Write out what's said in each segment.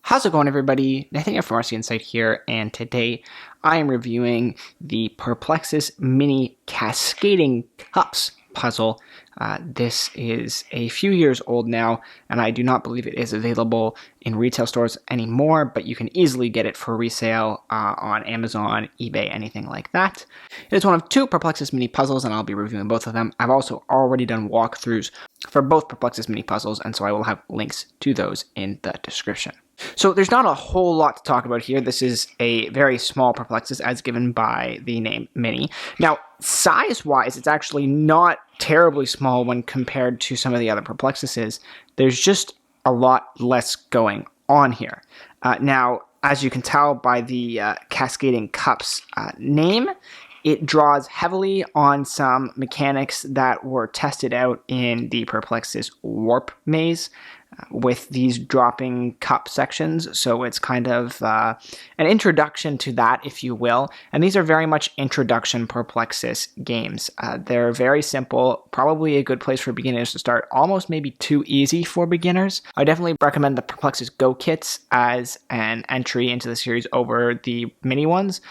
How's it going, everybody? Nathan from RCInsight here, and today I am reviewing the Perplexus Mini Cascading Cups puzzle. This is a few years old now, and I do not believe it is available in retail stores anymore, but you can easily get it for resale on Amazon, eBay, anything like that. It is one of two Perplexus Mini puzzles, and I'll be reviewing both of them. I've also already done walkthroughs for both Perplexus Mini puzzles, and so I will have links to those in the description. So there's not a whole lot to talk about here. This is a very small Perplexus as given by the name Mini. Now, size-wise, it's actually not terribly small when compared to some of the other Perplexuses. There's just a lot less going on here. Now, as you can tell by the Cascading Cups name, it draws heavily on some mechanics that were tested out in the Perplexus Warp Maze with these dropping cup sections. So it's kind of an introduction to that, if you will. And these are very much introduction Perplexus games. They're very simple, probably a good place for beginners to start, almost maybe too easy for beginners. I definitely recommend the Perplexus Go kits as an entry into the series over the mini ones.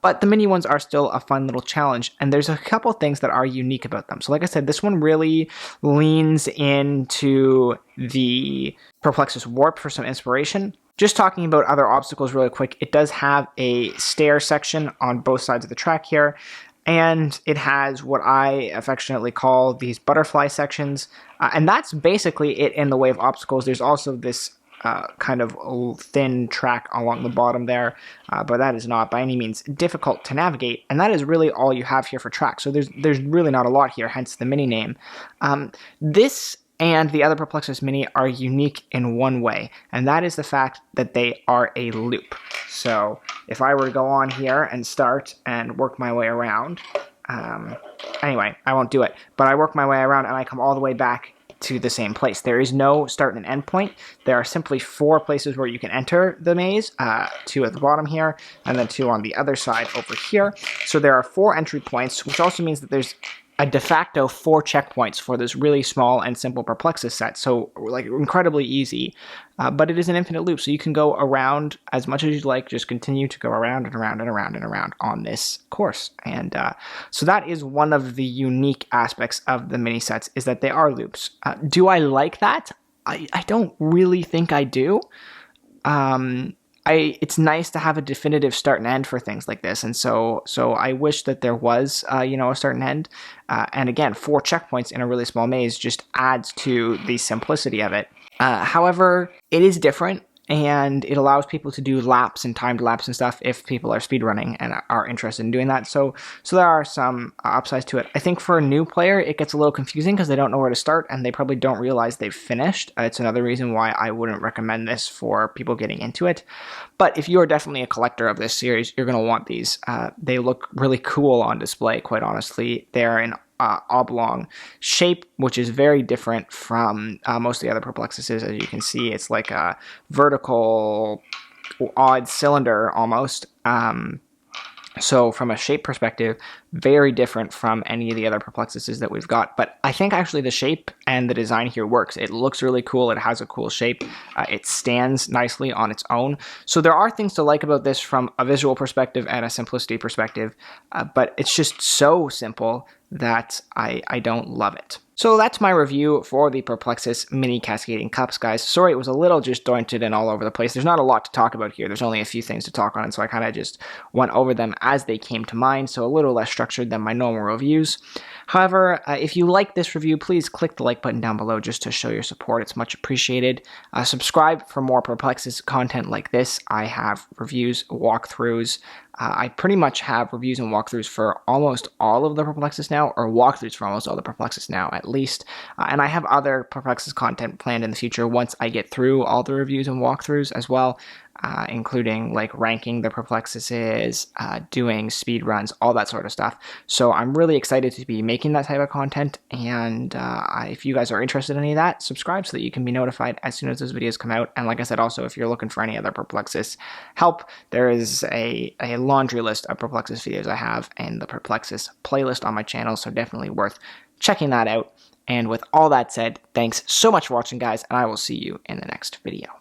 But the mini ones are still a fun little challenge, and there's a couple things that are unique about them. So like I said, this one really leans into the Perplexus Warp for some inspiration. Just talking about other obstacles really quick, it does have a stair section on both sides of the track here, and it has what I affectionately call these butterfly sections, and that's basically it in the way of obstacles. There's also this kind of thin track along the bottom there, but that is not by any means difficult to navigate, and that is really all you have here for track. So there's really not a lot here, hence the mini name. This and the other Perplexus Mini are unique in one way, and that is the fact that they are a loop. So if I were to go on here and start and work my way around, anyway, I won't do it, but I work my way around and I come all the way back to the same place. There is no start and end point. There are simply 4 places where you can enter the maze, 2 at the bottom here, and then 2 on the other side over here. So there are 4 entry points, which also means that there's a de facto 4 checkpoints for this really small and simple Perplexus set. So like incredibly easy, but it is an infinite loop. So you can go around as much as you'd like, just continue to go around and around and around and around on this course. And so that is one of the unique aspects of the mini sets, is that they are loops. Do I like that? I don't really think I do. It's nice to have a definitive start and end for things like this, and so I wish that there was, a start and end. And again, 4 checkpoints in a really small maze just adds to the simplicity of it. However, it is different, and it allows people to do laps and timed laps and stuff if people are speedrunning and are interested in doing that. So there are some upsides to it. I think for a new player, it gets a little confusing because they don't know where to start and they probably don't realize they've finished. It's another reason why I wouldn't recommend this for people getting into it. But if you are definitely a collector of this series, you're going to want these. They look really cool on display, quite honestly. They're in oblong shape, which is very different from most of the other Perplexuses. As you can see, it's like a vertical odd cylinder almost. So from a shape perspective, very different from any of the other Perplexuses that we've got. But I think actually the shape and the design here works. It looks really cool. It has a cool shape. It stands nicely on its own. So there are things to like about this from a visual perspective and a simplicity perspective. But it's just so simple that I don't love it. So that's my review for the Perplexus Mini Cascading Cups, guys. Sorry, it was a little disjointed and all over the place. There's not a lot to talk about here. There's only a few things to talk on, and so I kind of just went over them as they came to mind, so a little less structured than my normal reviews. However, if you like this review, please click the like button down below just to show your support. It's much appreciated. Subscribe for more Perplexus content like this. I have reviews, walkthroughs. I pretty much have reviews and walkthroughs for almost all of the Perplexus now, or walkthroughs for almost all the Perplexus now, at least. And I have other Perplexus content planned in the future once I get through all the reviews and walkthroughs as well. Including like ranking the Perplexuses, doing speed runs, all that sort of stuff. So I'm really excited to be making that type of content, and if you guys are interested in any of that, subscribe so that you can be notified as soon as those videos come out. And like I said, also, if you're looking for any other Perplexus help, there is a laundry list of Perplexus videos I have and the Perplexus playlist on my channel, so definitely worth checking that out. And with all that said, thanks so much for watching, guys, and I will see you in the next video.